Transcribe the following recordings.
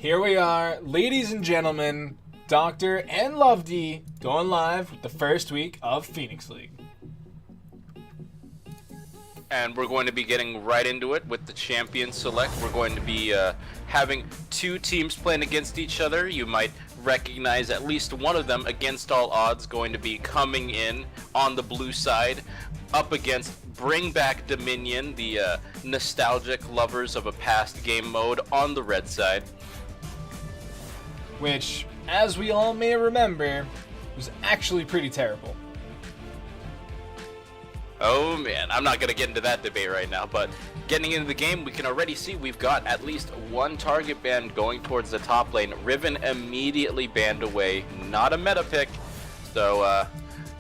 Here we are, ladies and gentlemen, Doctor and LoveDi going live with the first week of Phoenix League. And we're going to be getting right into it with the Champion Select. We're going to be having two teams playing against each other. You might recognize at least one of them against all odds going to be coming in on the blue side up against Bring Back Dominion, the nostalgic lovers of a past game mode on the red side. Which, as we all may remember, was actually pretty terrible. Oh man, I'm not going to get into that debate right now, but getting into the game, we can already see we've got at least one target ban going towards the top lane. Riven immediately banned away, not a meta pick, so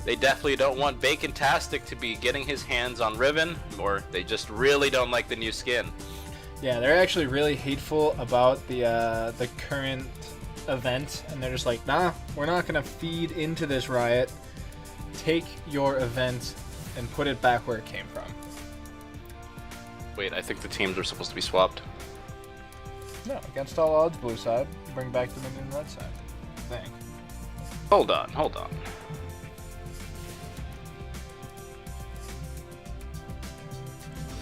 they definitely don't want Bacontastic to be getting his hands on Riven, or they just really don't like the new skin. Yeah, they're actually really hateful about the current event, and they're just like, nah, we're not going to feed into this riot. Take your event and put it back where it came from. Wait, I think the teams are supposed to be swapped. No, against all odds, blue side. Bring back Dominion, red side. Thing. Hold on.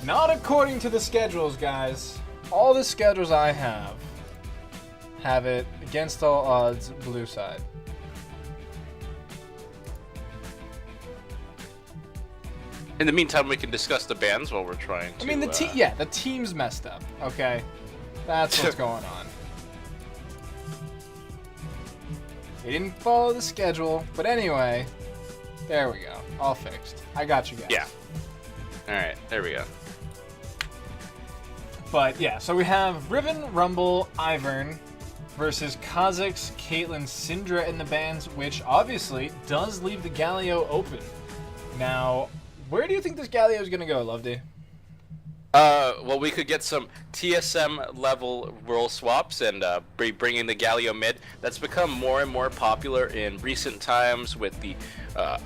Not according to the schedules, guys. All the schedules I have it against all odds, blue side. In the meantime, we can discuss the bans while we're trying to... I mean, the team's messed up, okay? That's what's going on. They didn't follow the schedule, but anyway, there we go. All fixed. I got you guys. Yeah. Alright, there we go. But yeah, so we have Riven, Rumble, Ivern versus Kha'Zix, Caitlyn, Syndra in the bans, which obviously does leave the Galio open. Now, where do you think this Galio is going to go, LoveDi? Well, we could get some TSM level role swaps and bringing the Galio mid. That's become more and more popular in recent times with the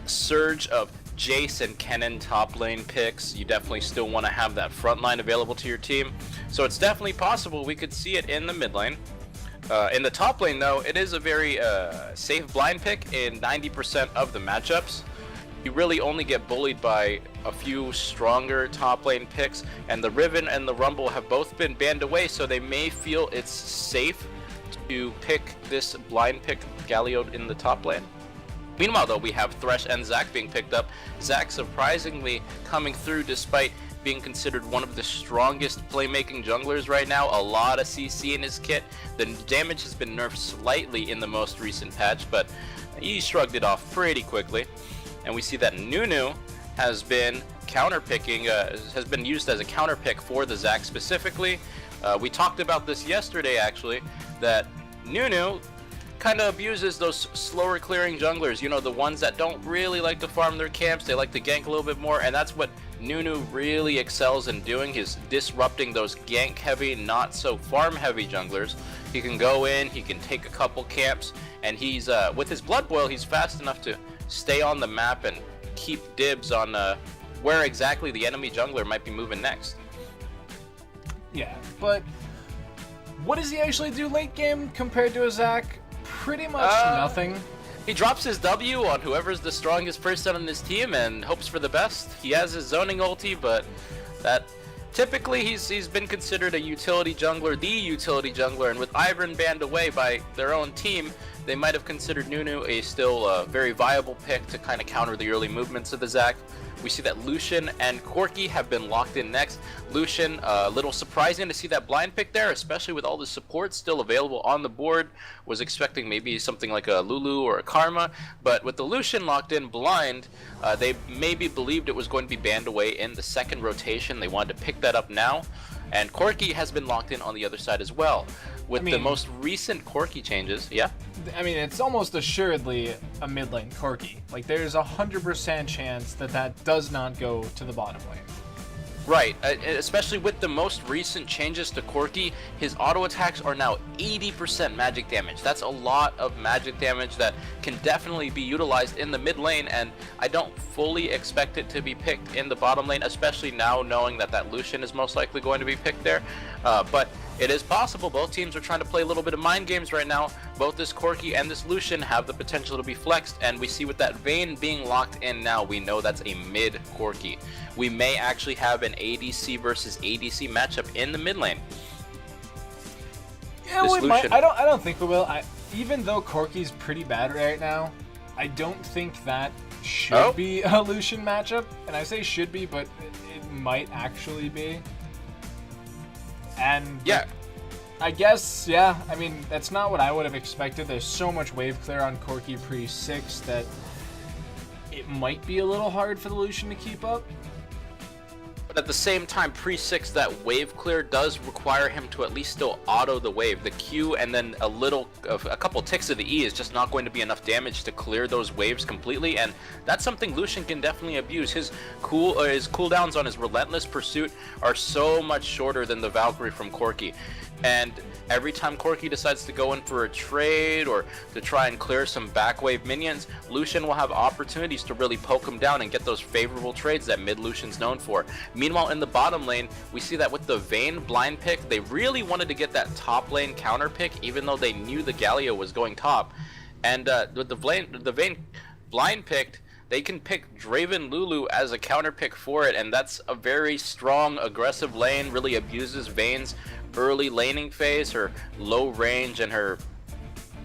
surge of Jace and Kennen top lane picks. You definitely still want to have that front line available to your team. So it's definitely possible we could see it in the mid lane. In the top lane, though, it is a very safe blind pick in 90% of the matchups. You really only get bullied by a few stronger top lane picks, and the Riven and the Rumble have both been banned away, so they may feel it's safe to pick this blind pick Galio in the top lane. Meanwhile, though, we have Thresh and Zac being picked up. Zac surprisingly coming through despite being considered one of the strongest playmaking junglers right now. A lot of CC in his kit. The damage has been nerfed slightly in the most recent patch, but he shrugged it off pretty quickly. And we see that Nunu has been counterpicking, has been used as a counter pick for the Zac specifically. We talked about this yesterday, actually, that Nunu kind of abuses those slower clearing junglers, you know, the ones that don't really like to farm their camps. They like to gank a little bit more, and that's what Nunu really excels in doing, is disrupting those gank heavy, not so farm heavy junglers. He can go in, he can take a couple camps, and he's with his Blood Boil, he's fast enough to stay on the map and keep dibs on where exactly the enemy jungler might be moving next. Yeah, but what does he actually do late game compared to a Zac? Pretty much nothing. He drops his W on whoever's the strongest person on his team and hopes for the best. He has his zoning ulti, but that typically he's been considered a utility jungler, the utility jungler, and with Ivern banned away by their own team, they might have considered Nunu a still very viable pick to kind of counter the early movements of the Zac. We see that Lucian and Corki have been locked in next. Lucian, a little surprising to see that blind pick there, especially with all the support still available on the board. Was expecting maybe something like a Lulu or a Karma, but with the Lucian locked in blind, they maybe believed it was going to be banned away in the second rotation. They wanted to pick that up now. And Corki has been locked in on the other side as well. With the most recent Corki changes, yeah? I mean, it's almost assuredly a mid lane Corki. Like, there's 100% chance that does not go to the bottom lane. Right, especially with the most recent changes to Corki, his auto attacks are now 80% magic damage. That's a lot of magic damage that can definitely be utilized in the mid lane, and I don't fully expect it to be picked in the bottom lane, especially now knowing that Lucian is most likely going to be picked there. But it is possible. Both teams are trying to play a little bit of mind games right now. Both this Corki and this Lucian have the potential to be flexed, and we see with that Vayne being locked in now, we know that's a mid Corki. We may actually have an ADC versus ADC matchup in the mid lane. Yeah, we might. I don't think we will. Even though Corki's pretty bad right now, I don't think that should be a Lucian matchup. And I say should be, but it might actually be. And yeah, I guess, yeah, I mean, that's not what I would have expected. There's so much wave clear on Corki pre-6 that it might be a little hard for the Lucian to keep up. But at the same time, pre-6, that wave clear does require him to at least still auto the wave. The Q and then a couple ticks of the E is just not going to be enough damage to clear those waves completely, and that's something Lucian can definitely abuse. His cooldowns on his Relentless Pursuit are so much shorter than the Valkyrie from Corki. And every time Corki decides to go in for a trade or to try and clear some back wave minions, Lucian will have opportunities to really poke him down and get those favorable trades that mid Lucian's known for. Meanwhile, in the bottom lane, we see that with the Vayne blind pick, they really wanted to get that top lane counter pick, even though they knew the Galio was going top. And with the Vayne blind picked, they can pick Draven Lulu as a counter pick for it, and that's a very strong, aggressive lane, really abuses Vayne's early laning phase, her low range, and her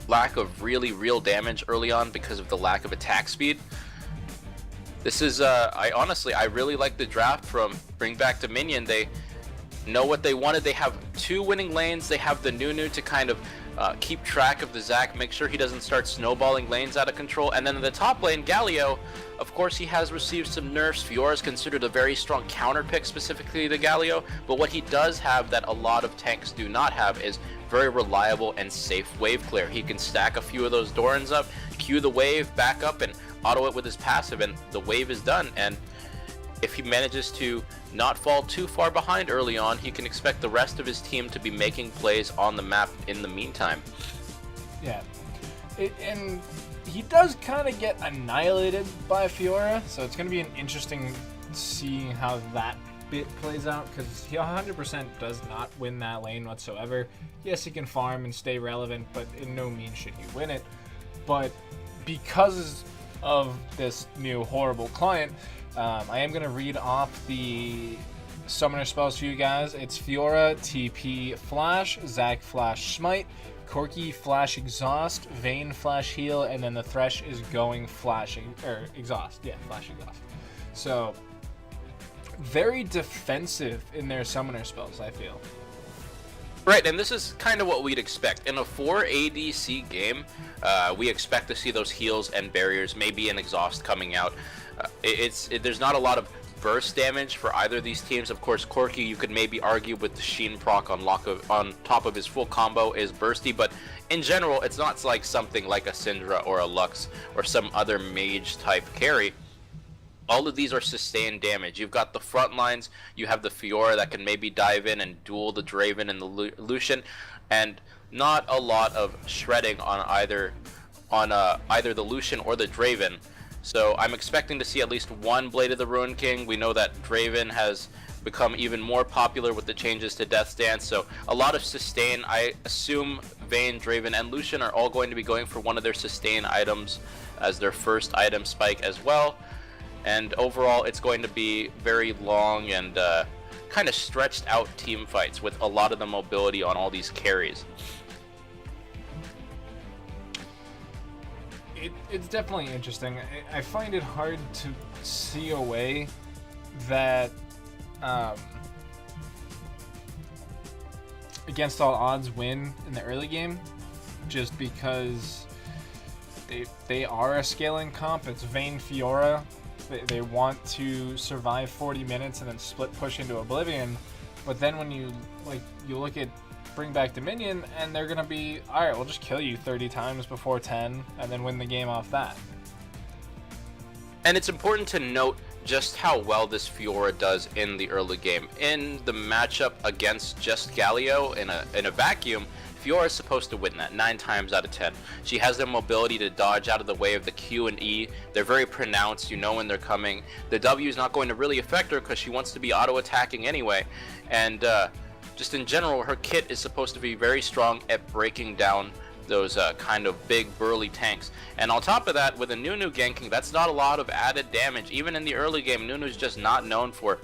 lack of real damage early on because of the lack of attack speed. This is, I really like the draft from Bring Back Dominion. They know what they wanted. They have 2 winning lanes. They have the Nunu to kind of keep track of the Zac, make sure he doesn't start snowballing lanes out of control. And then in the top lane, Galio, of course, he has received some nerfs. Fiora is considered a very strong counter pick specifically to Galio, but what he does have that a lot of tanks do not have is very reliable and safe wave clear. He can stack a few of those Dorans up, cue the wave, back up, and auto it with his passive, and the wave is done. And if he manages to not fall too far behind early on, he can expect the rest of his team to be making plays on the map in the meantime. Yeah, and he does kind of get annihilated by Fiora, so it's going to be an interesting seeing how that bit plays out, because he 100% does not win that lane whatsoever. Yes, he can farm and stay relevant, but in no means should he win it. But because of this new horrible client, I am going to read off the summoner spells for you guys. It's Fiora, TP Flash, Zac Flash Smite, Corki Flash Exhaust, Vayne Flash Heal, and then the Thresh is going Flashing, or Exhaust. Yeah, Flash Exhaust. So, very defensive in their summoner spells, I feel. Right, and this is kind of what we'd expect. In a 4 ADC game, we expect to see those heals and barriers, maybe an exhaust coming out. There's not a lot of burst damage for either of these teams. Of course, Corki, you could maybe argue with the Sheen proc on top of his full combo is bursty, but in general, it's not like something like a Syndra or a Lux or some other mage type carry. All of these are sustained damage. You've got the front lines, you have the Fiora that can maybe dive in and duel the Draven and the Lucian, and not a lot of shredding on either the Lucian or the Draven. So I'm expecting to see at least one Blade of the Ruin King. We know that Draven has become even more popular with the changes to Death's Dance, so a lot of sustain. I assume Vayne, Draven, and Lucian are all going to be going for one of their sustain items as their first item spike as well. And overall, it's going to be very long and kind of stretched out team fights with a lot of the mobility on all these carries. It's definitely interesting. I find it hard to see a way that against all odds win in the early game, just because they are a scaling comp. It's Vayne Fiora. They want to survive 40 minutes and then split push into Oblivion, but then when you look at Bring Back Dominion, and they're gonna be, alright, we'll just kill you 30 times before 10 and then win the game off that. And it's important to note just how well this Fiora does in the early game. In the matchup against just Galio in a vacuum, Fiora is supposed to win that 9 times out of 10. She has the mobility to dodge out of the way of the Q and E. They're very pronounced, you know when they're coming. The W is not going to really affect her because she wants to be auto-attacking anyway. And just in general, her kit is supposed to be very strong at breaking down those kind of big burly tanks. And on top of that, with a Nunu ganking, that's not a lot of added damage. Even in the early game, Nunu's just not known for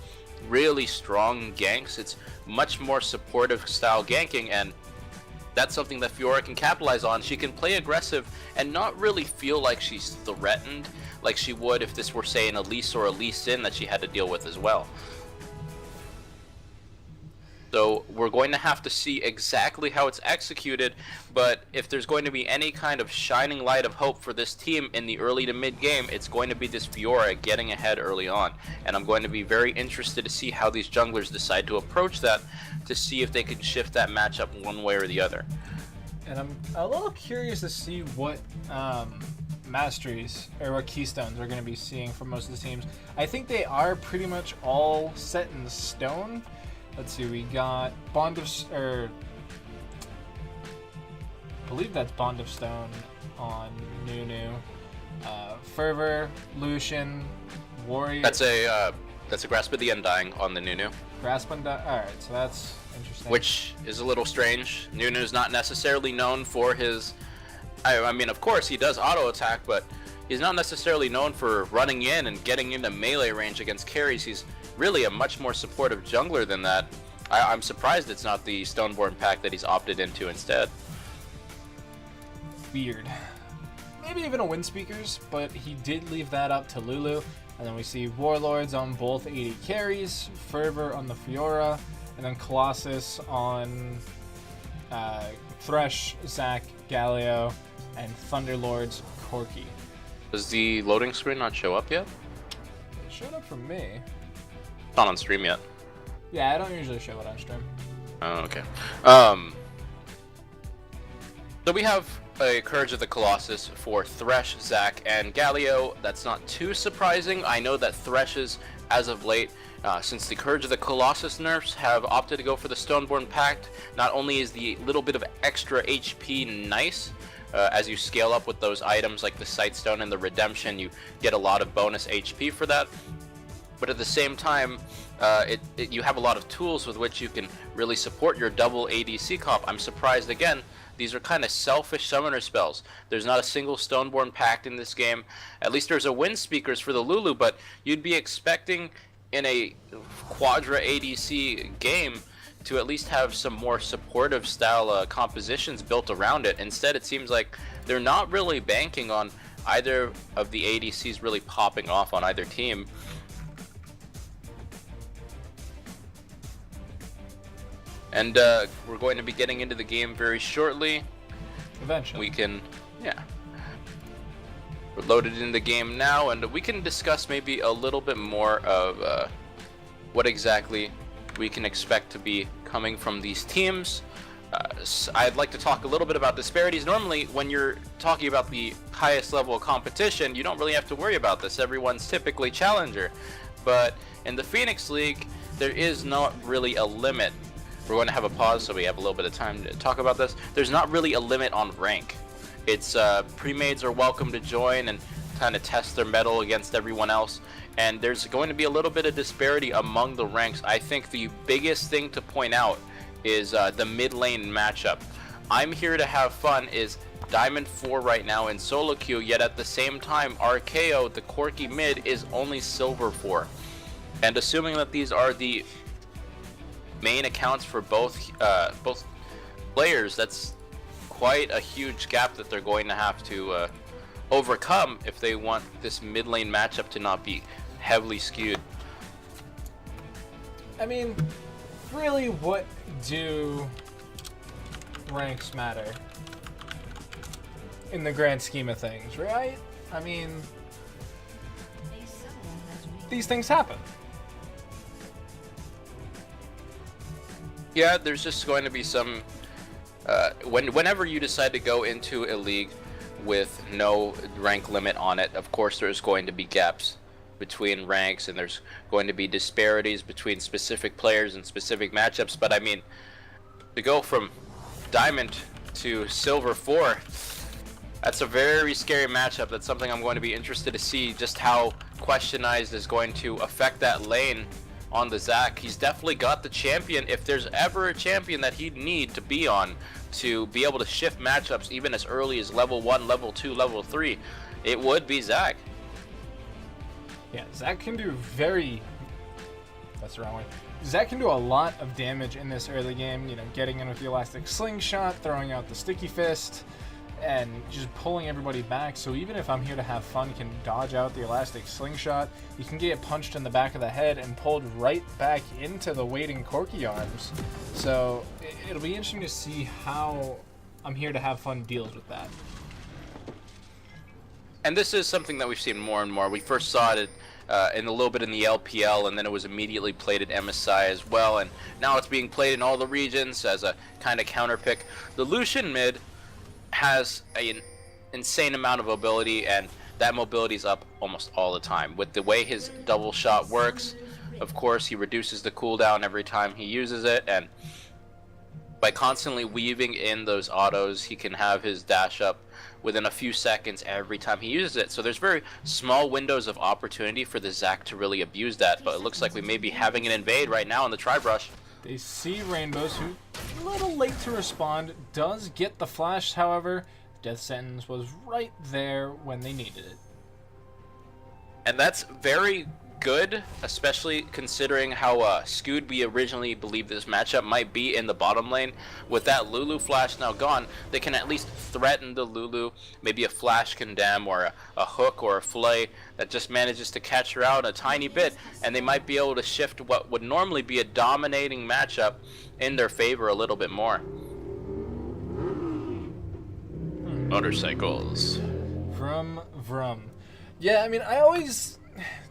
really strong ganks. It's much more supportive style ganking, and that's something that Fiora can capitalize on. She can play aggressive and not really feel like she's threatened like she would if this were, say, an Elise or a Lee Sin that she had to deal with as well. So we're going to have to see exactly how it's executed, but if there's going to be any kind of shining light of hope for this team in the early to mid game, it's going to be this Fiora getting ahead early on. And I'm going to be very interested to see how these junglers decide to approach that, to see if they can shift that matchup one way or the other. And I'm a little curious to see what masteries or what keystones we're going to be seeing from most of the teams. I think they are pretty much all set in stone. Let's see, we got Bond of, I believe that's Bond of Stone on Nunu. Fervor, Lucian, Warrior. That's a Grasp of the Undying on the Nunu. Grasp Undying. All right, so that's interesting. Which is a little strange. Nunu's not necessarily known for his. I mean, of course he does auto attack, but he's not necessarily known for running in and getting into melee range against carries. He's really a much more supportive jungler than that. I'm surprised it's not the Stoneborn pack that he's opted into instead. Weird. Maybe even a Wind Speakers, but he did leave that up to Lulu. And then we see Warlords on both 80 carries, Fervor on the Fiora, and then Colossus on Thresh, Zac, Galio, and Thunderlords, Corki. Does the loading screen not show up yet? It showed up for me. Not on stream yet. Yeah, I don't usually show it on stream. Oh, okay. So we have a Courage of the Colossus for Thresh, Zac, and Galio. That's not too surprising. I know that Thresh's, as of late, since the Courage of the Colossus nerfs have opted to go for the Stoneborn Pact, not only is the little bit of extra HP nice, as you scale up with those items like the Sightstone and the Redemption, you get a lot of bonus HP for that. But at the same time, you have a lot of tools with which you can really support your double ADC comp. I'm surprised again, these are kind of selfish summoner spells. There's not a single Stoneborn Pact in this game. At least there's a Wind Speakers for the Lulu, but you'd be expecting in a Quadra ADC game to at least have some more supportive style compositions built around it. Instead, it seems like they're not really banking on either of the ADCs really popping off on either team. And we're going to be getting into the game very shortly. Eventually. We can, yeah. We're loaded in the game now, and we can discuss maybe a little bit more of what exactly we can expect to be coming from these teams. I'd like to talk a little bit about disparities. Normally, when you're talking about the highest level of competition, you don't really have to worry about this. Everyone's typically challenger. But in the Phoenix League, there is not really a limit. We're going to have a pause so we have a little bit of time to talk about this. There's not really a limit on rank. It's pre-mades are welcome to join and kind of test their mettle against everyone else. And there's going to be a little bit of disparity among the ranks. I think the biggest thing to point out is the mid lane matchup. I'm here to have fun is Diamond 4 right now in solo queue, yet at the same time RKO, the Corki mid, is only Silver 4. And assuming that these are the main accounts for both players, that's quite a huge gap that they're going to have to overcome if they want this mid lane matchup to not be heavily skewed. I mean, really, what do ranks matter in the grand scheme of things, right? I mean, these things happen. Yeah, there's just going to be some whenever you decide to go into a league with no rank limit on it, of course there's going to be gaps between ranks, and there's going to be disparities between specific players and specific matchups. But I mean, to go from Diamond to Silver 4, that's a very scary matchup. That's something I'm going to be interested to see, just how Questionized is going to affect that lane on the Zac. He's definitely got the champion. If there's ever a champion that he'd need to be on to be able to shift matchups even as early as level 1, level 2, level 3, it would be Zac. Yeah, Zac can do that's the wrong way. Zac can do a lot of damage in this early game, you know, getting in with the elastic slingshot, throwing out the sticky fist, and just pulling everybody back. So even if I'm here to have fun, can dodge out the elastic slingshot. You can get punched in the back of the head and pulled right back into the waiting Corky arms. So it'll be interesting to see how I'm here to have fun deals with that. And this is something that we've seen more and more. We first saw it in a little bit in the LPL, and then it was immediately played at MSI as well, and now it's being played in all the regions as a kind of counter pick. The Lucian mid has an insane amount of mobility, and that mobility is up almost all the time. With the way his double shot works, of course, he reduces the cooldown every time he uses it, and by constantly weaving in those autos, he can have his dash up within a few seconds every time he uses it. So there's very small windows of opportunity for the Zac to really abuse that, but it looks like we may be having an invade right now on the Tri-Brush. They see Rainbows, who a little late to respond, does get the flash, however. Death Sentence was right there when they needed it. And that's very good, especially considering how Scood we originally believed this matchup might be in the bottom lane. With that Lulu flash now gone, they can at least threaten the Lulu. Maybe a flash condemn or a hook or a flay that just manages to catch her out a tiny bit, and they might be able to shift what would normally be a dominating matchup in their favor a little bit more. Motorcycles. Vroom. Yeah, I mean, I always,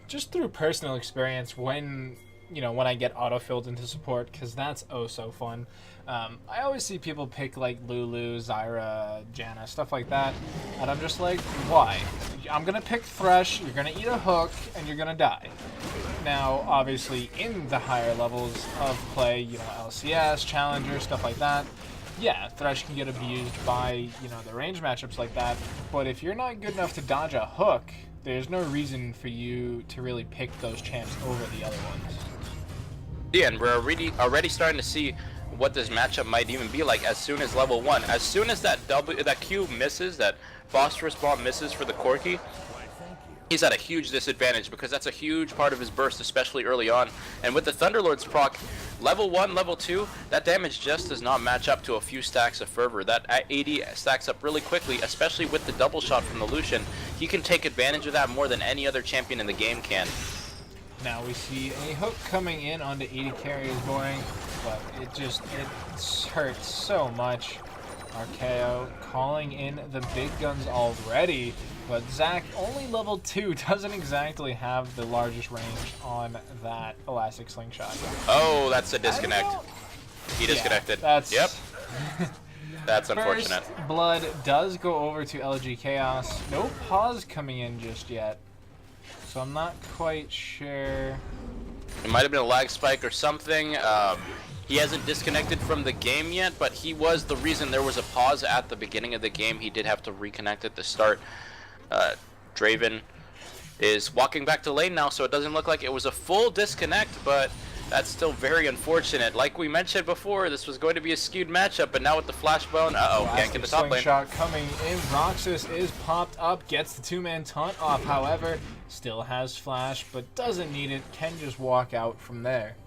just through personal experience, when I get autofilled into support, because that's oh so fun, I always see people pick like Lulu, Zyra, Janna, stuff like that, and I'm just like, why? I'm gonna pick Thresh, you're gonna eat a hook, and you're gonna die. Now, obviously, in the higher levels of play, LCS, Challenger, stuff like that, yeah, Thresh can get abused by, the range matchups like that, but if you're not good enough to dodge a hook, there's no reason for you to really pick those champs over the other ones. Yeah, and we're already starting to see what this matchup might even be like as soon as level 1. As soon as that Q misses, that phosphorus bomb misses for the Corky, he's at a huge disadvantage because that's a huge part of his burst, especially early on. And with the Thunderlord's proc, level 1, level 2, that damage just does not match up to a few stacks of Fervor. That 80 stacks up really quickly, especially with the double shot from the Lucian. He can take advantage of that more than any other champion in the game can. Now we see a hook coming in onto 80 carry is boring, but it hurts so much. Archaeo calling in the big guns already, but Zac, only level 2, doesn't exactly have the largest range on that elastic slingshot. Oh, that's a disconnect. He disconnected. Yep. That's unfortunate. First blood does go over to LG Chaos. No pause coming in just yet, so I'm not quite sure. It might have been a lag spike or something. He hasn't disconnected from the game yet, but he was the reason there was a pause at the beginning of the game. He did have to reconnect at the start. Draven is walking back to lane now, so it doesn't look like it was a full disconnect, but that's still very unfortunate. Like we mentioned before, this was going to be a skewed matchup, but now with the flashbone, can't get the top lane. Shot coming in. Roxas is popped up, gets the two-man taunt off, however, still has flash, but doesn't need it, can just walk out from there.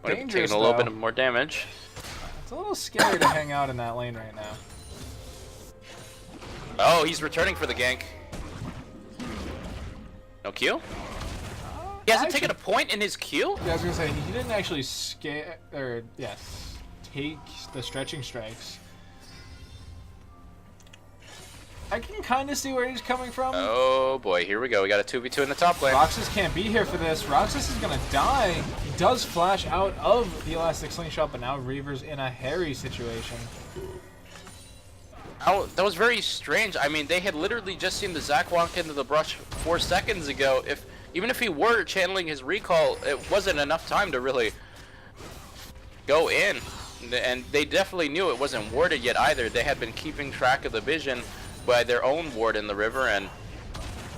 Dangerous, taking a little bit of more damage. It's a little scary to hang out in that lane right now. Oh, he's returning for the gank. No Q? He hasn't taken a point in his Q? Yeah, I was gonna say, he didn't actually take the stretching strikes. I can kind of see where he's coming from. Oh boy, here we go. We got a 2v2 in the top lane. Roxas can't be here for this. Roxas is gonna die. He does flash out of the elastic slingshot, but now Reaver's in a hairy situation. Oh, that was very strange. I mean, they had literally just seen the Zac walk into the brush 4 seconds ago. Even if he were channeling his recall, it wasn't enough time to really go in. And they definitely knew it wasn't warded yet either. They had been keeping track of the vision by their own ward in the river, and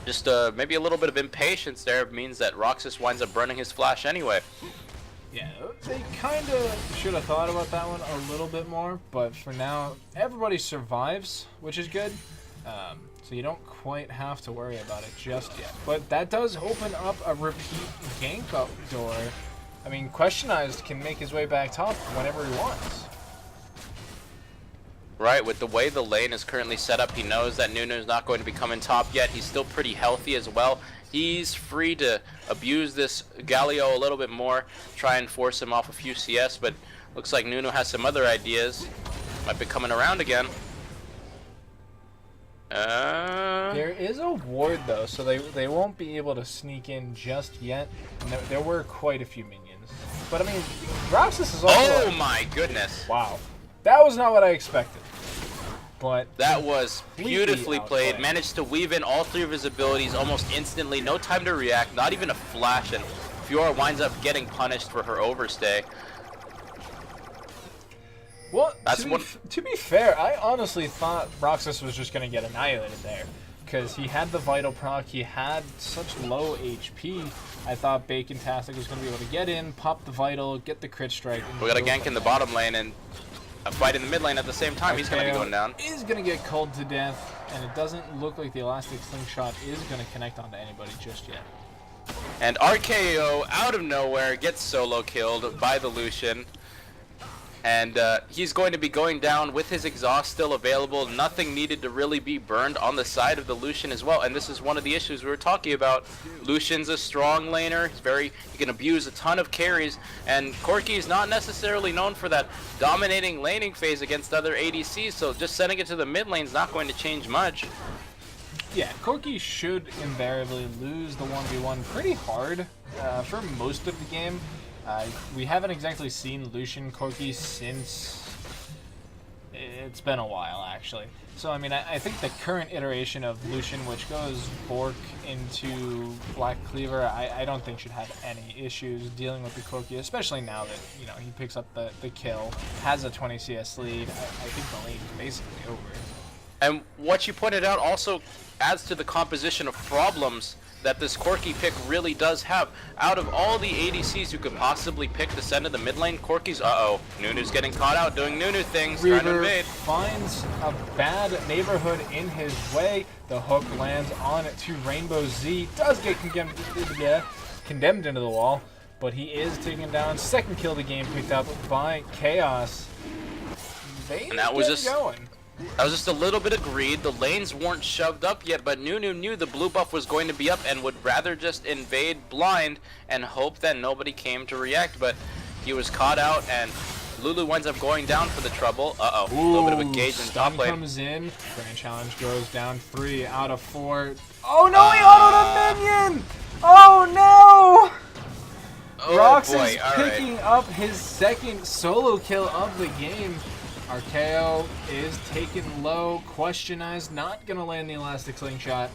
Just maybe a little bit of impatience there means that Roxas winds up burning his flash anyway. Yeah, they kind of should have thought about that one a little bit more, but for now, everybody survives, which is good. So you don't quite have to worry about it just yet. But that does open up a repeat gank up door. I mean, Questionized can make his way back top whenever he wants. Right, with the way the lane is currently set up, he knows that Nunu's not going to be coming top yet. He's still pretty healthy as well. He's free to abuse this Galio a little bit more, try and force him off a few CS, but looks like Nunu has some other ideas. Might be coming around again. There is a ward though, so they won't be able to sneak in just yet. And there were quite a few minions. But I mean, Roxas is also... Oh my goodness. Wow. That was not what I expected. But that was beautifully played. Managed to weave in all three of his abilities almost instantly. No time to react, not even a flash, and Fiora winds up getting punished for her overstay. Well, to be fair, I honestly thought Roxas was just going to get annihilated there. Because he had the Vital proc, he had such low HP. I thought Bacon-tastic was going to be able to get in, pop the Vital, get the crit strike. We got a gank in the bottom lane and a fight in the mid lane at the same time. He's going to be going down. Is going to get culled to death, and it doesn't look like the Elastic Slingshot is going to connect onto anybody just yet. And RKO, out of nowhere, gets solo killed by the Lucian. And he's going to be going down with his exhaust still available. Nothing needed to really be burned on the side of the Lucian as well. And this is one of the issues we were talking about. Lucian's a strong laner. He can abuse a ton of carries. And Corki is not necessarily known for that dominating laning phase against other ADCs. So just sending it to the mid lane is not going to change much. Yeah, Corki should invariably lose the 1v1 pretty hard for most of the game. We haven't exactly seen Lucian Corki since it's been a while, actually. So, I mean, I think the current iteration of Lucian, which goes Bork into Black Cleaver, I don't think should have any issues dealing with the Corki, especially now that, you know, he picks up the kill, has a 20 CS lead. I think the lane is basically over. And what you pointed out also adds to the composition of problems that this Corki pick really does have. Out of all the ADCs you could possibly pick to send to the mid lane, Corki's, Nunu's getting caught out doing Nunu things, trying to invade. Finds a bad neighborhood in his way. The hook lands on it to Rainbow Z. Does get condemned into the wall, but he is taken down. Second kill of the game picked up by Chaos. And that was just going. That was just a little bit of greed. The lanes weren't shoved up yet, but Nunu knew the blue buff was going to be up and would rather just invade blind and hope that nobody came to react. But he was caught out, and Lulu winds up going down for the trouble. A little bit of a gauge in top lane. Comes in. Grand challenge goes down 3 out of 4. Oh no, he autoed a minion! Oh no! Oh, Roxas boy. picking up his second solo kill of the game. Archeo is taken low. Questionized, not going to land the Elastic Slingshot.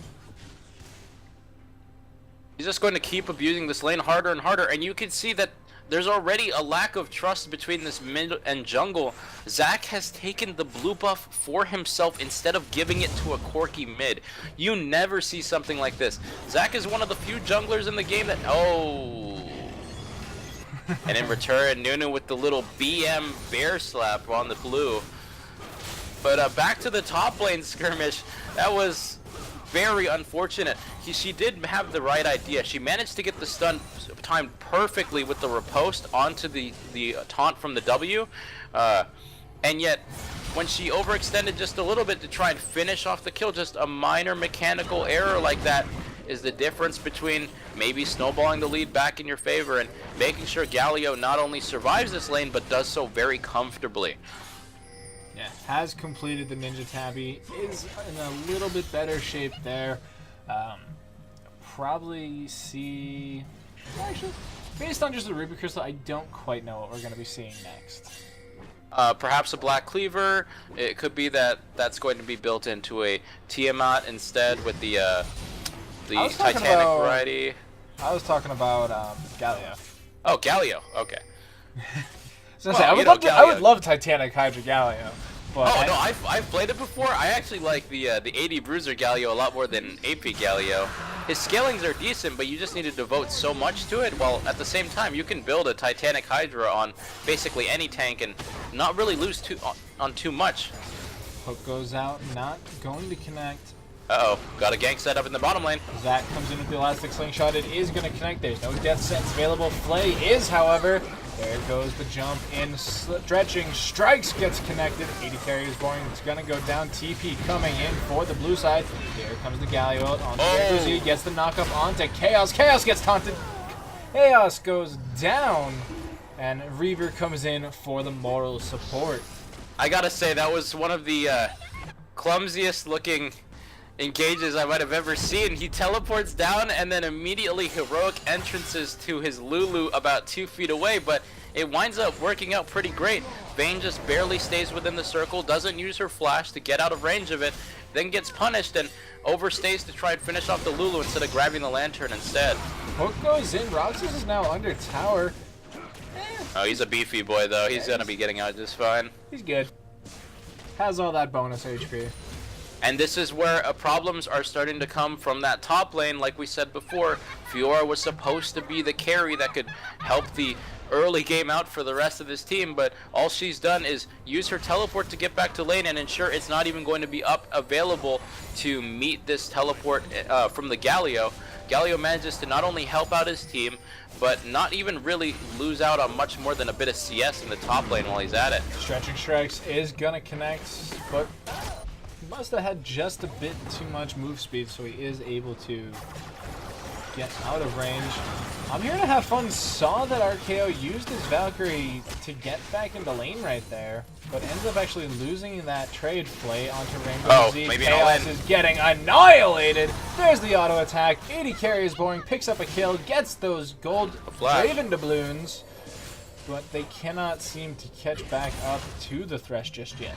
He's just going to keep abusing this lane harder and harder, and you can see that there's already a lack of trust between this mid and jungle. Zac has taken the blue buff for himself instead of giving it to a Corki mid. You never see something like this. Zac is one of the few junglers in the game that... And in return, Nunu with the little BM bear slap on the blue. But back to the top lane skirmish. That was very unfortunate. She did have the right idea. She managed to get the stun timed perfectly with the riposte onto the taunt from the W. And yet, when she overextended just a little bit to try and finish off the kill, just a minor mechanical error like that is the difference between maybe snowballing the lead back in your favor and making sure Galio not only survives this lane, but does so very comfortably. Yeah, has completed the Ninja Tabby, is in a little bit better shape there. Probably see... Actually, based on just the Ruby Crystal, I don't quite know what we're going to be seeing next. Perhaps a Black Cleaver. It could be that that's going to be built into a Tiamat instead with the Titanic variety. I was talking about Galio. Oh, Galio. Okay. I would love Titanic Hydra Galio, But oh no, I've played it before. I actually like the AD Bruiser Galio a lot more than AP Galio. His scalings are decent, but you just need to devote so much to it, while at the same time you can build a Titanic Hydra on basically any tank and not really lose on too much. Hook goes out, not going to connect. Uh-oh, got a gank set up in the bottom lane. Zach comes in with the elastic slingshot. It is going to connect. There's no death sets available. Flay is, however. There goes the jump in. Stretching strikes gets connected. 80 carry is going. It's going to go down. TP coming in for the blue side. Here comes the Galio onto Uzi. Gets the knockup onto Chaos. Chaos gets taunted. Chaos goes down. And Reaver comes in for the moral support. I gotta say, that was one of the clumsiest looking engages I might have ever seen. He teleports down and then immediately heroic entrances to his Lulu about 2 feet away, but it winds up working out pretty great. Vayne just barely stays within the circle, doesn't use her flash to get out of range of it, then gets punished and overstays to try and finish off the Lulu instead of grabbing the lantern instead. Hook goes in. Roxas is now under tower. Oh, he's a beefy boy though. He's gonna be getting out just fine. He's good. Has all that bonus HP. And this is where problems are starting to come from that top lane. Like we said before, Fiora was supposed to be the carry that could help the early game out for the rest of this team, but all she's done is use her teleport to get back to lane and ensure it's not even going to be available to meet this teleport from the Galio. Galio manages to not only help out his team, but not even really lose out on much more than a bit of CS in the top lane while he's at it. Stretching Strikes is gonna connect, but must have had just a bit too much move speed, so he is able to get out of range. I'm here to have fun. Saw that RKO used his Valkyrie to get back into lane right there, but ends up actually losing that trade play onto Rainbow Z. Maybe Chaos is getting annihilated. There's the auto attack. 80 carry is boring, picks up a kill, gets those gold Draven doubloons, but they cannot seem to catch back up to the Thresh just yet.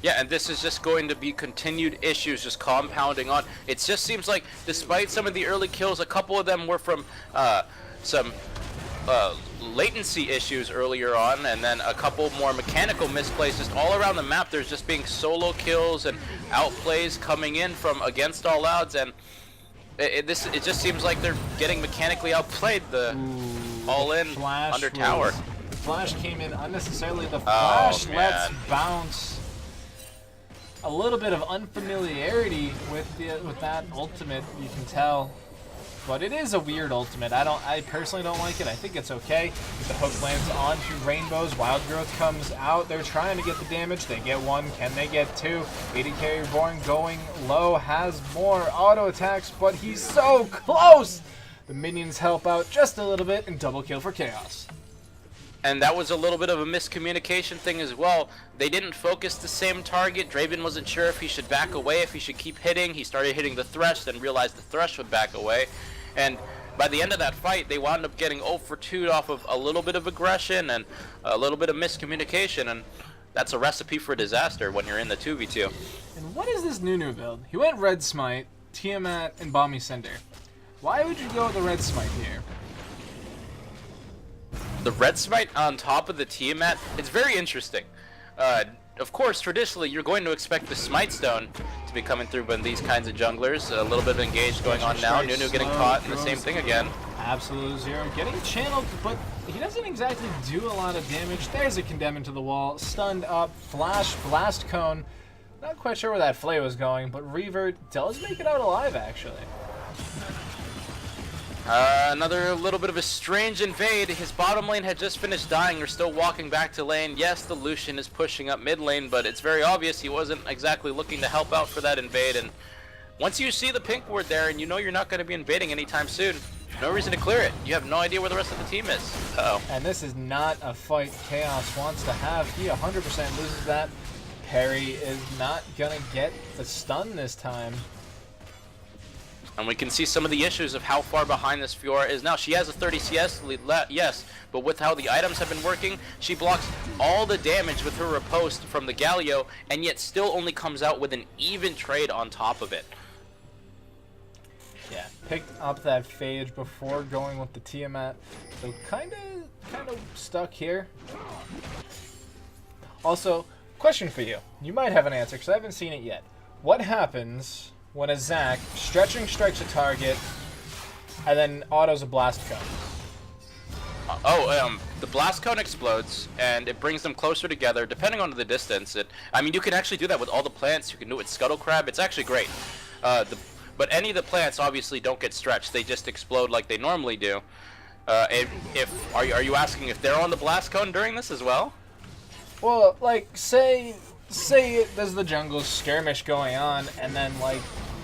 Yeah, and this is just going to be continued issues just compounding on. It just seems like despite some of the early kills, a couple of them were from some latency issues earlier on, and then a couple more mechanical misplays just all around the map. There's just being solo kills and outplays coming in from against all odds, and it just seems like they're getting mechanically outplayed. All in under tower. The flash came in unnecessarily. The flash lets bounce. A little bit of unfamiliarity with that ultimate, you can tell, but it is a weird ultimate. I personally don't like it. I think it's okay. The hook lands onto Rainbows. Wild Growth comes out. They're trying to get the damage. They get one. Can they get two? 80 carry Reborn going low, has more auto attacks, but he's so close. The minions help out just a little bit and double kill for Chaos. And that was a little bit of a miscommunication thing as well. They didn't focus the same target. Draven wasn't sure if he should back away, if he should keep hitting. He started hitting the Thresh, then realized the Thresh would back away. And by the end of that fight, they wound up getting 0 for 2 off of a little bit of aggression and a little bit of miscommunication. And that's a recipe for disaster when you're in the 2v2. And what is this new build? He went Red Smite, Tiamat, and Balmy Cinder. Why would you go with the Red Smite here? The Red Smite on top of the Tiamat, it's very interesting. Of course, traditionally, you're going to expect the Smite Stone to be coming through by these kinds of junglers. A little bit of engage going on now. Nunu getting caught in the same thing again. Absolute Zero getting channeled, but he doesn't exactly do a lot of damage. There's a Condemn into the wall. Stunned up. Flash, Blast Cone. Not quite sure where that Flay was going, but Reaver does make it out alive, actually. Another little bit of a strange invade. His bottom lane had just finished dying. They're still walking back to lane. Yes, the Lucian is pushing up mid lane, but it's very obvious he wasn't exactly looking to help out for that invade. And once you see the pink ward there and you know you're not going to be invading anytime soon, no reason to clear it. You have no idea where the rest of the team is. Uh-oh. And this is not a fight Chaos wants to have. He 100% loses that. Perry is not going to get the stun this time. And we can see some of the issues of how far behind this Fiora is now. She has a 30 CS lead, yes, but with how the items have been working, she blocks all the damage with her riposte from the Galio, and yet still only comes out with an even trade on top of it. Yeah, picked up that Phage before going with the Tiamat, so kind of stuck here. Also, question for you. You might have an answer because I haven't seen it yet. What happens when a Zac stretching strikes a target and then autos a blast cone? The blast cone explodes and it brings them closer together depending on the distance. I mean, you can actually do that with all the plants. You can do it with Scuttle Crab. It's actually great. But any of the plants obviously don't get stretched. They just explode like they normally do. Are you asking if they're on the blast cone during this as well? Well, like, say there's the jungle skirmish going on, and then, like,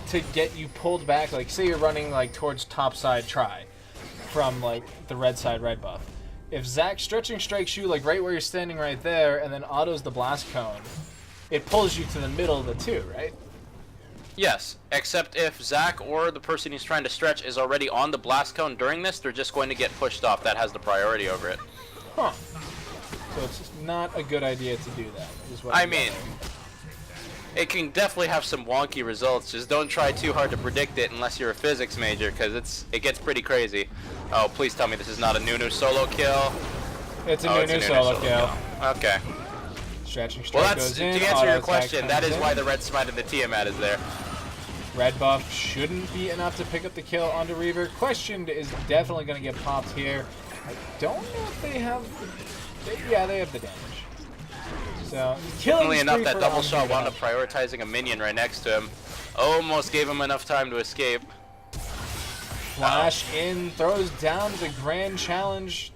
to get you pulled back, like, say you're running, like, towards topside try from, like, the red side red buff. If Zac stretching strikes you, like, right where you're standing right there, and then autos the blast cone, it pulls you to the middle of the two, right? Yes, except if Zac or the person he's trying to stretch is already on the blast cone during this, they're just going to get pushed off. That has the priority over it. Huh. So it's just not a good idea to do that, is what I mean, it can definitely have some wonky results. Just don't try too hard to predict it unless you're a physics major, because it gets pretty crazy. Oh, please tell me this is not a Nunu solo kill. It's a Nunu solo kill. Okay. Stretching strike goes in. To answer your question, that is why the red smite and the Tiamat is there. Red buff shouldn't be enough to pick up the kill onto Reaver. Questioned is definitely going to get popped here. I don't know if they have yeah, they have the damage. So, killing Funnily enough, that double shot wound up prioritizing a minion right next to him. Almost gave him enough time to escape. Flash in, throws down the grand challenge.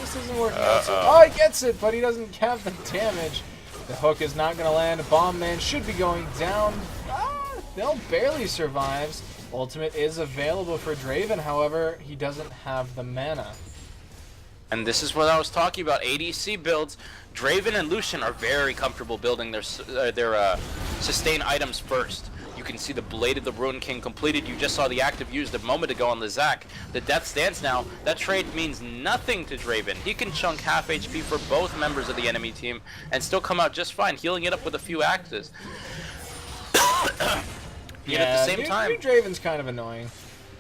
This isn't working out. Oh, he gets it, but he doesn't have the damage. The hook is not going to land. Bomb Man should be going down. They'll barely survives. Ultimate is available for Draven, however, he doesn't have the mana. And this is what I was talking about. ADC builds. Draven and Lucian are very comfortable building their sustain items first. You can see the Blade of the Ruin King completed. You just saw the active used a moment ago on the Zac. The Death Stance now. That trade means nothing to Draven. He can chunk half HP for both members of the enemy team and still come out just fine, healing it up with a few axes. Yeah, at the same time, new Draven's kind of annoying.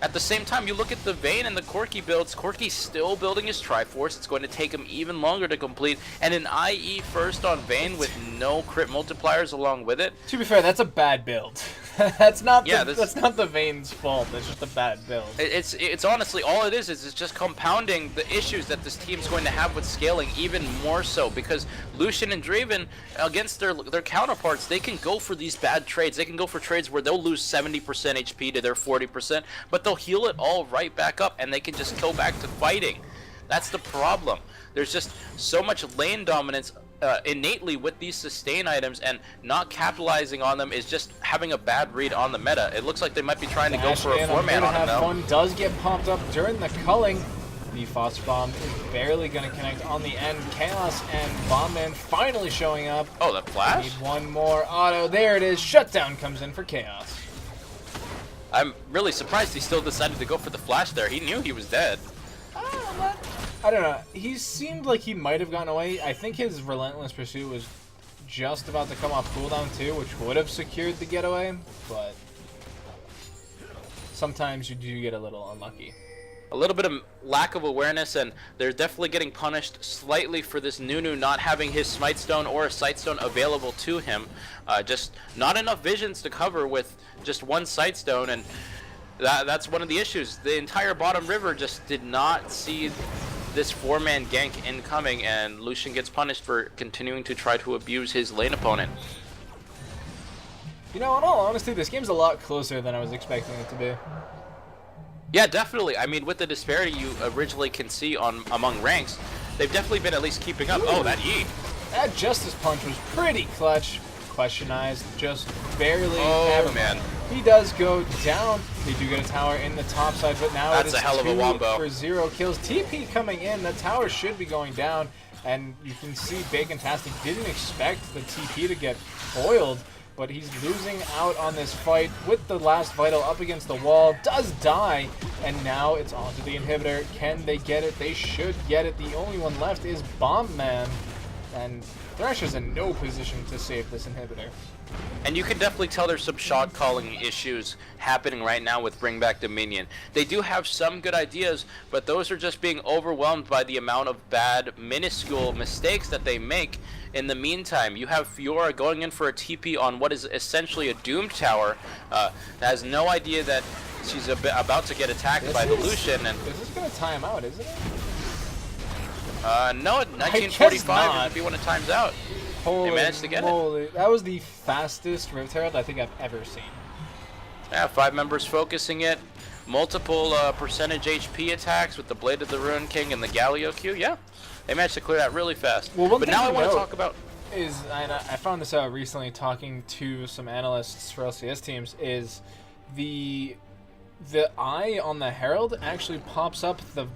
At the same time, you look at the Vayne and the Corki builds. Corki's still building his Triforce. It's going to take him even longer to complete. And an IE first on Vayne with no crit multipliers along with it. To be fair, that's a bad build. that's not the Vayne's fault. That's just a bad build. It's honestly all it is it's just compounding the issues that this team's going to have with scaling even more so, because Lucian and Draven against their counterparts, they can go for these bad trades. They can go for trades where they'll lose 70% HP to their 40%, but they'll heal it all right back up and they can just go back to fighting. That's the problem. There's just so much lane dominance innately with these sustain items, and not capitalizing on them is just having a bad read on the meta. It looks like they might be trying to go for a 4-man on him though. One does get popped up during the culling. The Phos Bomb is barely going to connect on the end. Chaos and Bombman finally showing up. Oh, the flash? Need one more auto. There it is. Shutdown comes in for Chaos. I'm really surprised he still decided to go for the flash there. He knew he was dead. I don't know. He seemed like he might have gotten away. I think his Relentless Pursuit was just about to come off cooldown too, which would have secured the getaway, but sometimes you do get a little unlucky. A little bit of lack of awareness, and they're definitely getting punished slightly for this Nunu not having his Smite Stone or a Sight Stone available to him. Just not enough visions to cover with just one Sight Stone, and that's one of the issues. The entire bottom river just did not see this 4-man gank incoming, and Lucian gets punished for continuing to try to abuse his lane opponent. You know, in all honesty, this game's a lot closer than I was expecting it to be. Yeah, definitely. I mean, with the disparity you originally can see among ranks, they've definitely been at least keeping up. Oh, that Yi. That Justice Punch was pretty clutch. Questionized, just barely. Oh, man. He does go down. They do get a tower in the top side, but now that's a hell of a wombo. For 0 kills. TP coming in. The tower should be going down, and you can see Bacontastic didn't expect the TP to get foiled, but he's losing out on this fight with the last vital up against the wall. Does die, and now it's onto the inhibitor. Can they get it? They should get it. The only one left is Bombman, and Thresh is in no position to save this inhibitor. And you can definitely tell there's some shot calling issues happening right now with Bring Back Dominion. They do have some good ideas, but those are just being overwhelmed by the amount of bad, minuscule mistakes that they make. In the meantime, you have Fiora going in for a TP on what is essentially a doomed tower. Has no idea that she's about to get attacked by the Lucian. And this is going to time out, isn't it? No, 1945 is be when it times out. Holy they managed to get it. That was the fastest Rift Herald I think I've ever seen. Yeah, 5 members focusing it. Multiple percentage HP attacks with the Blade of the Ruin King and the Galio Q. Yeah, they managed to clear that really fast. Well, but now I want to talk about... I found this out recently talking to some analysts for LCS teams, is the eye on the Herald actually pops up the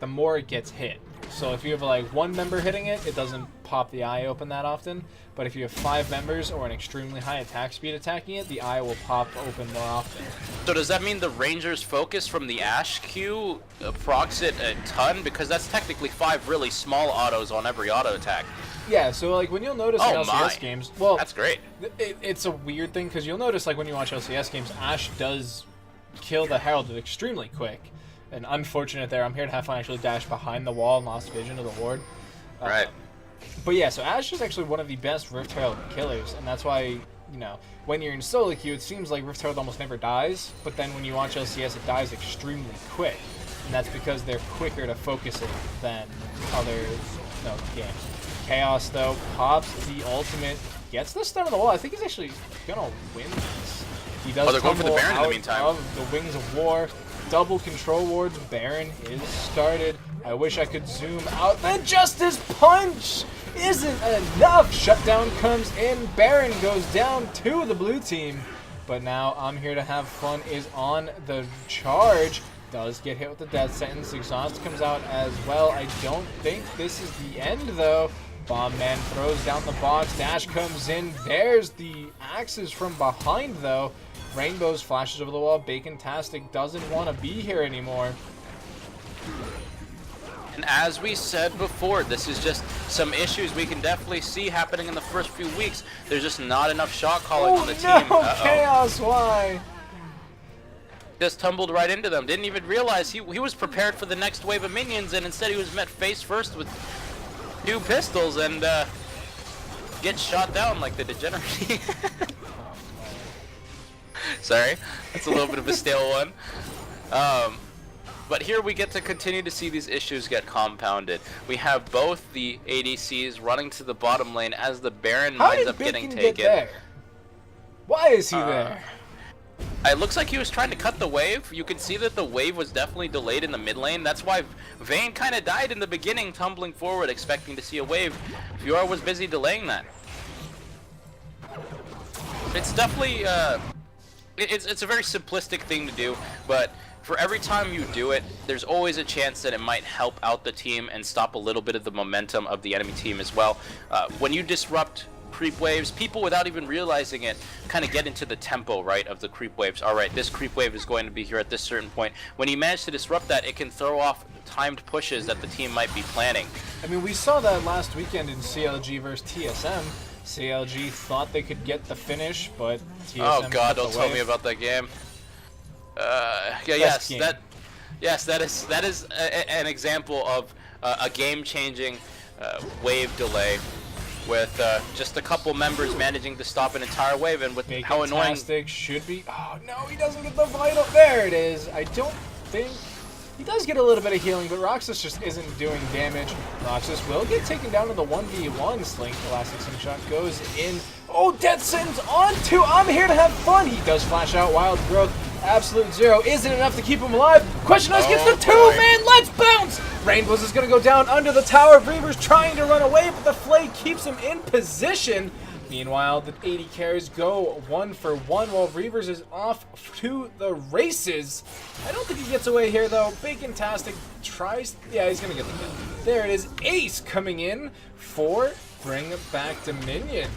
more it gets hit. So if you have like 1 member hitting it, it doesn't pop the eye open that often. But if you have 5 members or an extremely high attack speed attacking it, the eye will pop open more often. So does that mean the Ranger's focus from the Ashe Q procs it a ton? Because that's technically 5 really small autos on every auto attack. Yeah, so like when you'll notice in LCS games, well, that's great. It's a weird thing because you'll notice like when you watch LCS games, Ashe does kill the Herald extremely quick. And unfortunate there. I'm here to have fun actually dash behind the wall and lost vision of the ward. Right. But yeah, so Ashe is actually one of the best Rift Herald killers, and that's why, you know, when you're in solo queue, it seems like Rift Herald almost never dies, but then when you watch LCS, it dies extremely quick. And that's because they're quicker to focus it than other games. Chaos, though, pops the ultimate, gets the stun on the wall. I think he's actually gonna win this. He does they're going for the Baron in the meantime. Of the Wings of War. Double control wards. Baron is started. I wish I could zoom out. The Justice Punch isn't enough. Shutdown comes in. Baron goes down to the blue team. But now I'm here to have fun is on the charge. Does get hit with the death sentence. Exhaust comes out as well. I don't think this is the end though. Bomb Man throws down the box. Dash comes in. There's the axes from behind though. Rainbows flashes over the wall. Bacon-tastic doesn't want to be here anymore. And as we said before, this is just some issues we can definitely see happening in the first few weeks. There's just not enough shot calling on the team. Chaos, why? Just tumbled right into them. Didn't even realize he was prepared for the next wave of minions, and instead he was met face first with 2 pistols and gets shot down like the degenerate. Sorry, that's a little bit of a stale one. But here we get to continue to see these issues get compounded. We have both the ADCs running to the bottom lane as the Baron winds up getting taken. Get there? Why is he there? It looks like he was trying to cut the wave. You can see that the wave was definitely delayed in the mid lane. That's why Vayne kind of died in the beginning, tumbling forward, expecting to see a wave. Fiora was busy delaying that. It's definitely... It's a very simplistic thing to do, but for every time you do it, there's always a chance that it might help out the team and stop a little bit of the momentum of the enemy team as well. When you disrupt creep waves, people without even realizing it kind of get into the tempo, right, of the creep waves. All right, this creep wave is going to be here at this certain point. When you manage to disrupt that, it can throw off timed pushes that the team might be planning. I mean, we saw that last weekend in CLG versus TSM. CLG thought they could get the finish, but TSM oh god, don't tell me about that game. Yes, that is an example of a game-changing wave delay with just a couple members managing to stop an entire wave, and with how annoying. Should be. Oh no, he doesn't get the vital. There it is. I don't think. He does get a little bit of healing, but Roxas just isn't doing damage. Roxas will get taken down to the 1v1. Slink Elastic Slingshot goes in. Oh, Death Sentence on to I'm here to have fun. He does flash out Wild Growth. Absolute Zero isn't enough to keep him alive. Question Ice gets the 2-man. Let's bounce. Rainbows is going to go down under the tower. Reaver's trying to run away, but the Flay keeps him in position. Meanwhile, the 80 carries go 1 for 1 while Reavers is off to the races. I don't think he gets away here though. Bacon-tastic tries. Yeah, he's going to get the kill. There it is. Ace coming in for Bring Back Dominion.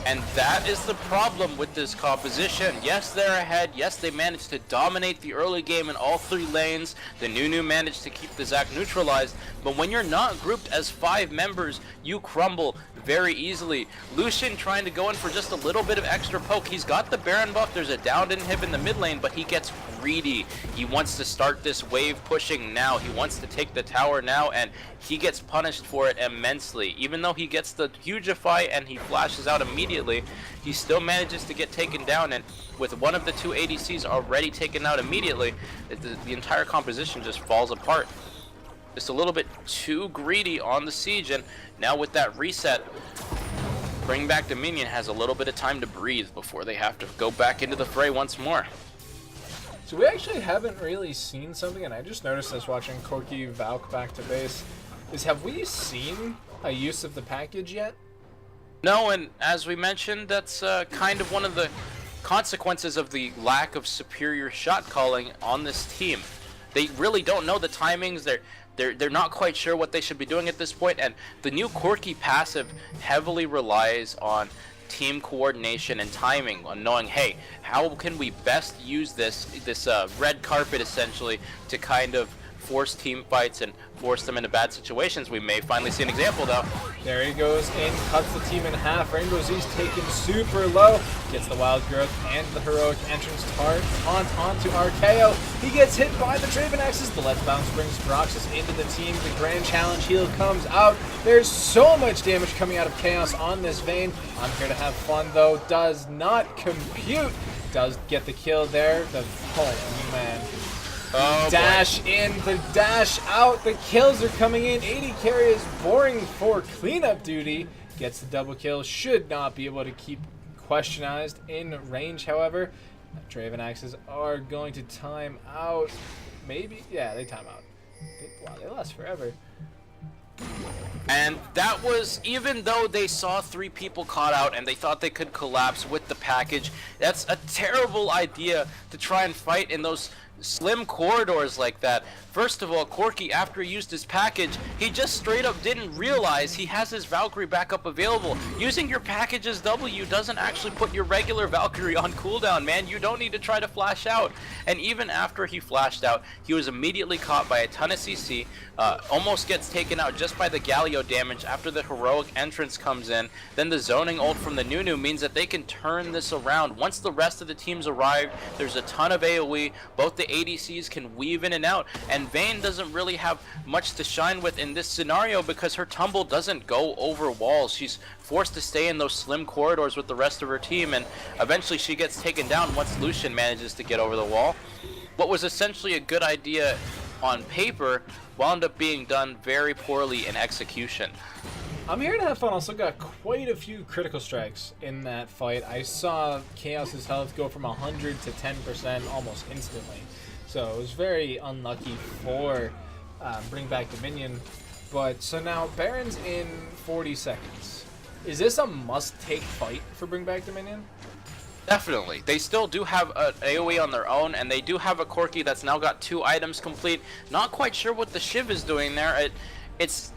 And that is the problem with this composition. Yes, they're ahead. Yes, they managed to dominate the early game in all 3 lanes. The Nunu managed to keep the Zac neutralized. But when you're not grouped as 5 members, you crumble very easily. Lucian trying to go in for just a little bit of extra poke. He's got the Baron buff. There's a downed inhib in the mid lane, but he gets greedy. He wants to start this wave pushing now. He wants to take the tower now, and he gets punished for it immensely. Even though he gets the hugify and he flashes out immediately, he still manages to get taken down, and with one of the 2 ADCs already taken out immediately, the entire composition just falls apart. Just a little bit too greedy on the siege, and now with that reset, Bring Back Dominion has a little bit of time to breathe before they have to go back into the fray once more. So we actually haven't really seen something, and I just noticed this watching Corki Valk back to base, is have we seen a use of the package yet? No, and as we mentioned, that's kind of one of the consequences of the lack of superior shot calling on this team. They really don't know the timings. They're not quite sure what they should be doing at this point, and the new Corki passive heavily relies on team coordination and timing, on knowing, hey, how can we best use this red carpet essentially to kind of force team fights and force them into bad situations. We may finally see an example though. There he goes in, cuts the team in half. Rainbow Z's taken super low, gets the wild growth and the heroic entrance onto RKO. He gets hit by the Draven Axes. The Let's Bounce brings Roxas into the team. The Grand Challenge heal comes out. There's so much damage coming out of Chaos on this Vayne. I'm here to have fun though. Does not compute. Does get the kill there. Oh man. Oh, dash boy. In, the dash out, the kills are coming in. AD carry is boring for cleanup duty. Gets the double kill, should not be able to keep questionized in range, however. Draven Axes are going to time out. Maybe, yeah, they time out. Wow, they last forever. And that was, even though they saw 3 people caught out and they thought they could collapse with the package, that's a terrible idea to try and fight in those slim corridors like that. First of all, Corki, after he used his package, he just straight up didn't realize he has his Valkyrie backup available. Using your package as W doesn't actually put your regular Valkyrie on cooldown, man. You don't need to try to flash out. And even after he flashed out, he was immediately caught by a ton of CC, almost gets taken out just by the Galio damage after the heroic entrance comes in. Then the zoning ult from the Nunu means that they can turn this around. Once the rest of the teams arrive, there's a ton of AoE. Both the ADCs can weave in and out, and Vayne doesn't really have much to shine with in this scenario because her tumble doesn't go over walls. She's forced to stay in those slim corridors with the rest of her team, and eventually she gets taken down once Lucian manages to get over the wall. What was essentially a good idea on paper wound up being done very poorly in execution. I'm here to have fun. Also got quite a few critical strikes in that fight. I saw Chaos's health go from 100 to 10% almost instantly. So it was very unlucky for Bring Back Dominion. But so now Baron's in 40 seconds. Is this a must-take fight for Bring Back Dominion? Definitely. They still do have an AoE on their own, and they do have a Corki that's now got 2 items complete. Not quite sure what the Shiv is doing there. It's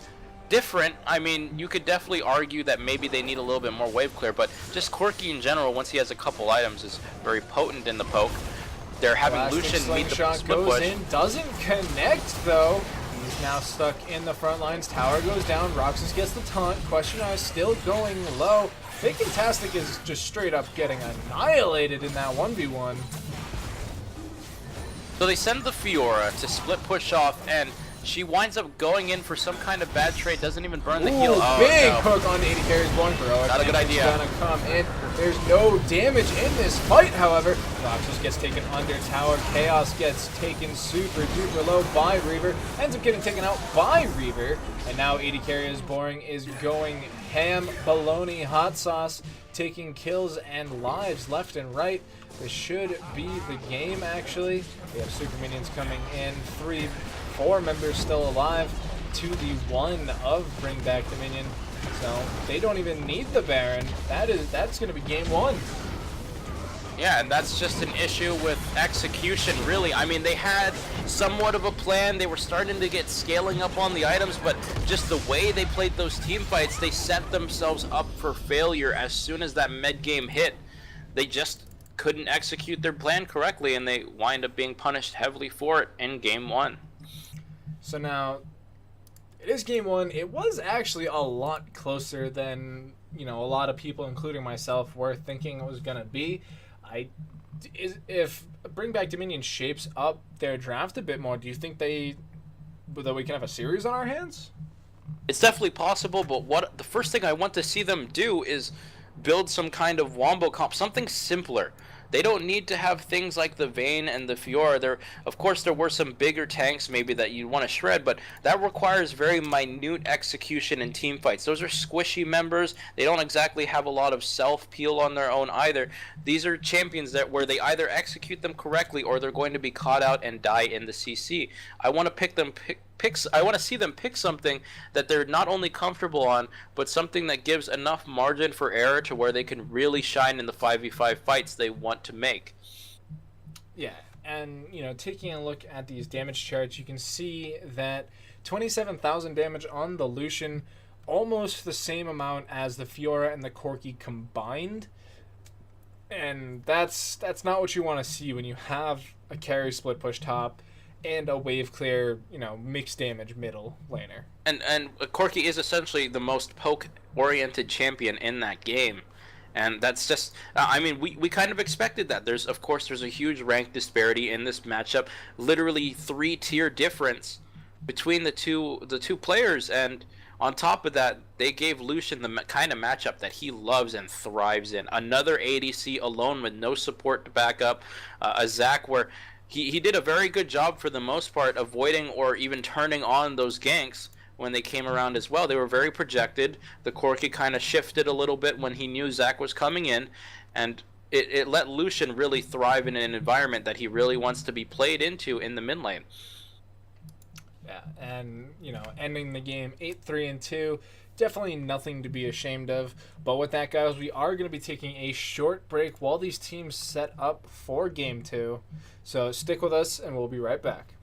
different. I mean, you could definitely argue that maybe they need a little bit more wave clear, but just Corki in general, once he has a couple items, is very potent in the poke. They're having Lucian meet the split goes push. In, doesn't connect though. He's now stuck in the front lines. Tower goes down. Roxas gets the taunt. Question is still going low. Fantastic is just straight up getting annihilated in that 1v1. So they send the Fiora to split push off, and she winds up going in for some kind of bad trade. Doesn't even burn the heal. Oh, big no. hook on 80 carries, one heroic. Not a good idea. Gonna come in. There's no damage in this fight, however. Roxas gets taken under tower. Chaos gets taken super duper low by Reaver. Ends up getting taken out by Reaver. And now 80 carries boring is going ham, bologna, hot sauce, taking kills and lives left and right. This should be the game, actually. We have super minions coming in. 4 members still alive to the 1 of Bring Back Dominion. So they don't even need the Baron. That's going to be game 1. Yeah, and that's just an issue with execution, really. I mean, they had somewhat of a plan. They were starting to get scaling up on the items, but just the way they played those team fights, they set themselves up for failure as soon as that mid game hit. They just couldn't execute their plan correctly, and they wind up being punished heavily for it in game 1. So now, it is game 1. It was actually a lot closer than, a lot of people, including myself, were thinking it was going to be. If Bring Back Dominion shapes up their draft a bit more, do you think that we can have a series on our hands? It's definitely possible, but the first thing I want to see them do is build some kind of wombo comp, something simpler. They don't need to have things like the Vayne and the Fiora. Of course, there were some bigger tanks maybe that you'd want to shred, but that requires very minute execution in team fights. Those are squishy members. They don't exactly have a lot of self-peel on their own either. These are champions where they either execute them correctly or they're going to be caught out and die in the CC. I want to see them pick something that they're not only comfortable on, but something that gives enough margin for error to where they can really shine in the 5v5 fights they want to make. Yeah, and taking a look at these damage charts, you can see that 27,000 damage on the Lucian, almost the same amount as the Fiora and the Corki combined. And that's not what you want to see when you have a carry split push top and a wave clear, mixed damage middle laner. And Corki is essentially the most poke-oriented champion in that game. And that's just, we kind of expected that. There's a huge rank disparity in this matchup. Literally 3-tier difference between the two players. And on top of that, they gave Lucian the kind of matchup that he loves and thrives in. Another ADC alone with no support to back up. A Zac where he did a very good job for the most part avoiding or even turning on those ganks when they came around as well. They were very projected. The Corki kind of shifted a little bit when he knew Zac was coming in, and it let Lucian really thrive in an environment that he really wants to be played into in the mid lane. Yeah, and, ending the game 8-3-2, definitely nothing to be ashamed of. But with that, guys, we are going to be taking a short break while these teams set up for Game 2. So stick with us, and we'll be right back.